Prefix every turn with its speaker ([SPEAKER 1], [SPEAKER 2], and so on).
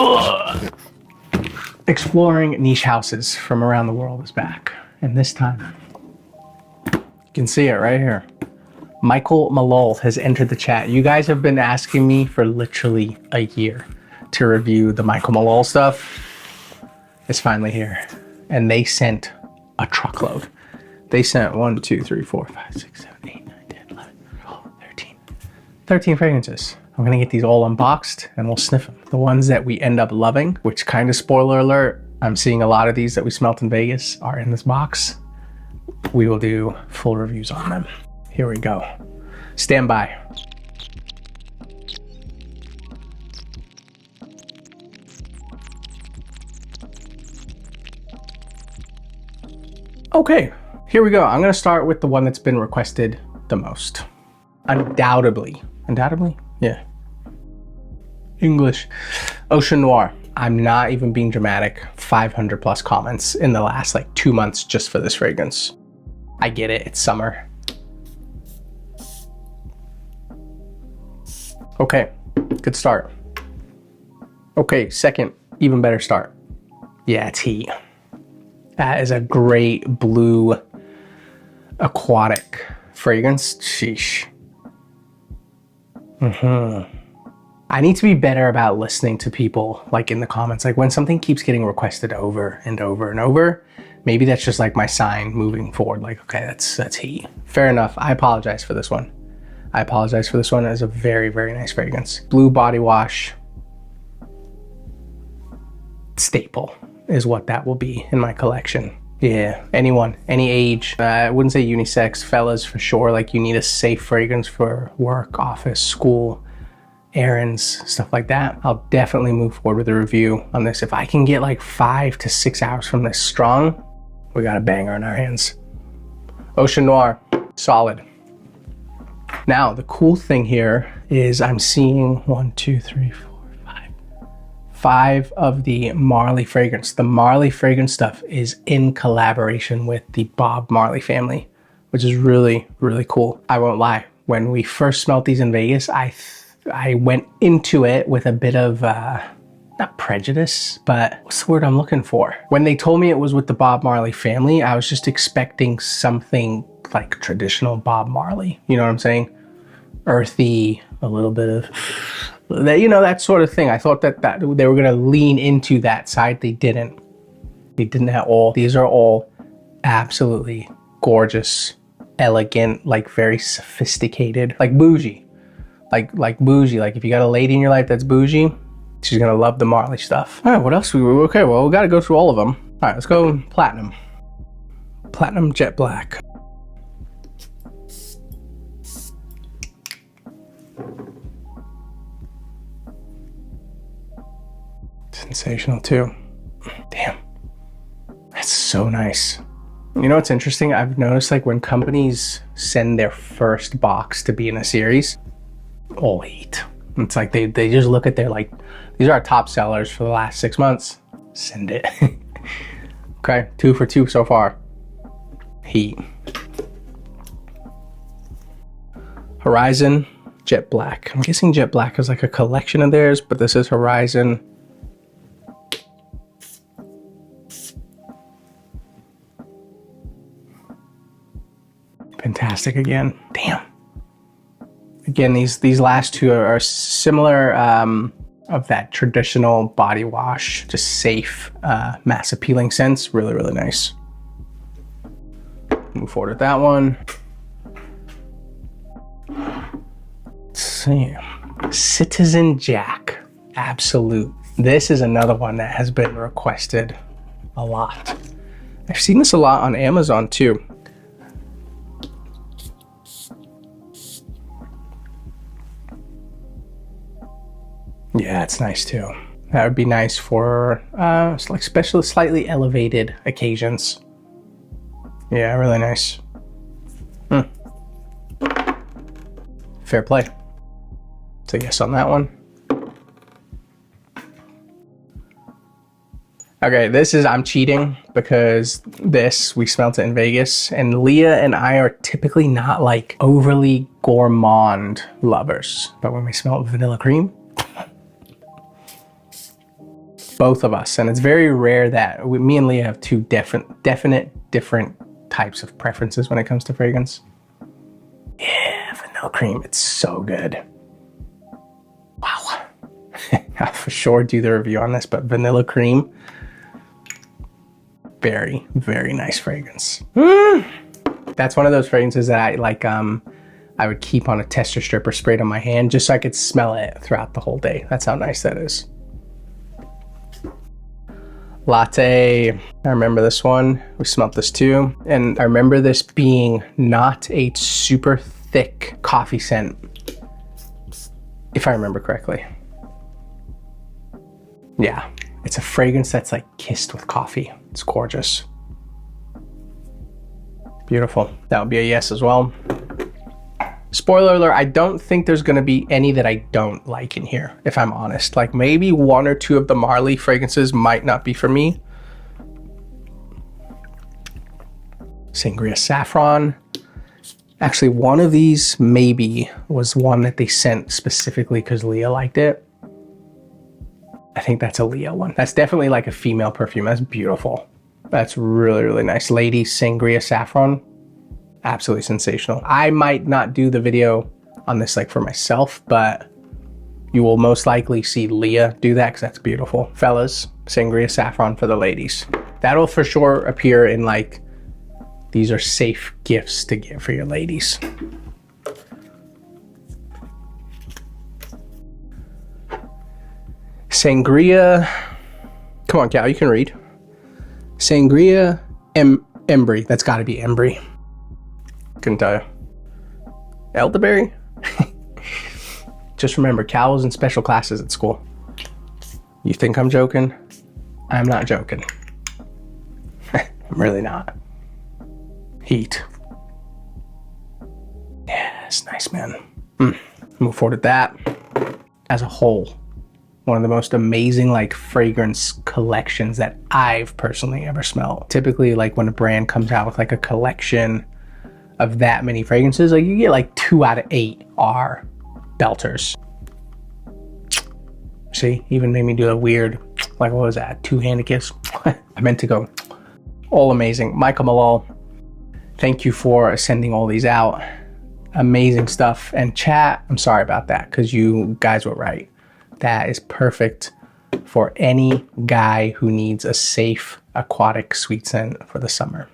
[SPEAKER 1] Ugh. Exploring niche houses from around the world is back. And this time, you can see it right here. Malul has entered the chat. You guys have been asking me for literally a year to review the Malul stuff. It's finally here. And they sent a truckload. They sent 1, 2, 3, 4, 5, 6, 7, 8, 9, 10, 11, 12, 13. 13 fragrances. I'm gonna get these all unboxed and we'll sniff them. The ones that we end up loving, which kind of spoiler alert, I'm seeing a lot of these that we smelt in Vegas are in this box. We will do full reviews on them. Here we go. Stand by. Okay, here we go. I'm gonna start with the one that's been requested the most. Undoubtedly. Undoubtedly? Yeah. English. Ocean Noir. I'm not even being dramatic. 500 plus comments in the last like 2 months just for this fragrance. I get it, it's summer. Okay, good start. Okay, second, even better start. Yeah, it's heat. That is a great blue aquatic fragrance. Sheesh. I need to be better about listening to people like in the comments. Like when something keeps getting requested over and over and over, maybe that's just like my sign moving forward. Like, okay, that's heat. Fair enough. I apologize for this one. I apologize for this one. It's a very, very nice fragrance. Blue body wash. Staple is what that will be in my collection. Yeah, anyone, any age. I wouldn't say unisex, fellas for sure. Like you need a safe fragrance for work, office, school, errands, stuff like that. I'll definitely move forward with a review on this. If I can get like 5 to 6 hours from this strong, we got a banger in our hands. Ocean Noir, solid. Now, the cool thing here is I'm seeing 1, 2, 3, 4, 5 of the Marley fragrance. The Marley fragrance stuff is in collaboration with the Bob Marley family, which is really, really cool. I won't lie. When we first smelled these in Vegas, I went into it with a bit of, not prejudice, but what's the word I'm looking for? When they told me it was with the Bob Marley family, I was just expecting something like traditional Bob Marley. You know what I'm saying? Earthy, a little bit of, you know, that sort of thing. I thought that they were gonna lean into that side. They didn't. They didn't at all. These are all absolutely gorgeous, elegant, like very sophisticated, like bougie. Like bougie. Like if you got a lady in your life that's bougie, she's gonna love the Marley stuff. All right, what else? Okay, well, we gotta go through all of them. All right, let's go platinum. Platinum Jet Black. Sensational too. Damn, that's so nice. You know what's interesting? I've noticed like when companies send their first box to be in a series, all heat. It's like they just look at their like, these are our top sellers for the last 6 months. Send it. Okay, 2 for 2 so far. Heat. Horizon Jet Black. I'm guessing Jet Black is like a collection of theirs, but this is Horizon. Fantastic again. Damn. Again, these last two are similar of that traditional body wash, just safe, mass appealing scents. Really, really nice. Move forward with that one. Let's see. Citizen Jack. Absolute. This is another one that has been requested a lot. I've seen this a lot on Amazon too. Yeah, it's nice too. That would be nice for like special, slightly elevated occasions. Yeah, really nice. Fair play. So yes on that one. Okay, this is, I'm cheating because this, we smelt it in Vegas, and Leah and I are typically not like overly gourmand lovers. But when we smell vanilla cream, both of us. And it's very rare that me and Leah have two definite different types of preferences when it comes to fragrance. Yeah, vanilla cream, it's so good. Wow. I'll for sure do the review on this, but vanilla cream, very, very nice fragrance. That's one of those fragrances that I like, I would keep on a tester strip or sprayed on my hand just so I could smell it throughout the whole day. That's how nice that is. Latte, I remember this one. We smelled this too. And I remember this being not a super thick coffee scent, if I remember correctly. Yeah, it's a fragrance that's like kissed with coffee. It's gorgeous. Beautiful. That would be a yes as well. Spoiler alert, I don't think there's gonna be any that I don't like in here, if I'm honest. Like maybe one or two of the Marley fragrances might not be for me. Sangria Saffron. Actually, one of these maybe was one that they sent specifically because Leah liked it. I think that's a Leah one. That's definitely like a female perfume. That's beautiful. That's really, really nice. Ladies Sangria Saffron. Absolutely sensational. I might not do the video on this like for myself, but you will most likely see Leah do that because that's beautiful. Fellas, Sangria Saffron for the ladies. That'll for sure appear in like, these are safe gifts to give for your ladies. Sangria, come on Cal, you can read. Sangria Embry, that's gotta be Embry. Couldn't tell you. Elderberry? Just remember, Cal was in special classes at school. You think I'm joking? I'm not joking. I'm really not. Heat. Yeah, it's nice, man. Move forward with that. As a whole, one of the most amazing like fragrance collections that I've personally ever smelled. Typically, like when a brand comes out with like a collection of that many fragrances, like you get like 2 out of 8 are belters. See, even made me do a weird, like what was that, two-handed kiss? I meant to go. All amazing. Michael Malul, thank you for sending all these out. Amazing stuff. And chat, I'm sorry about that because you guys were right. That is perfect for any guy who needs a safe aquatic sweet scent for the summer.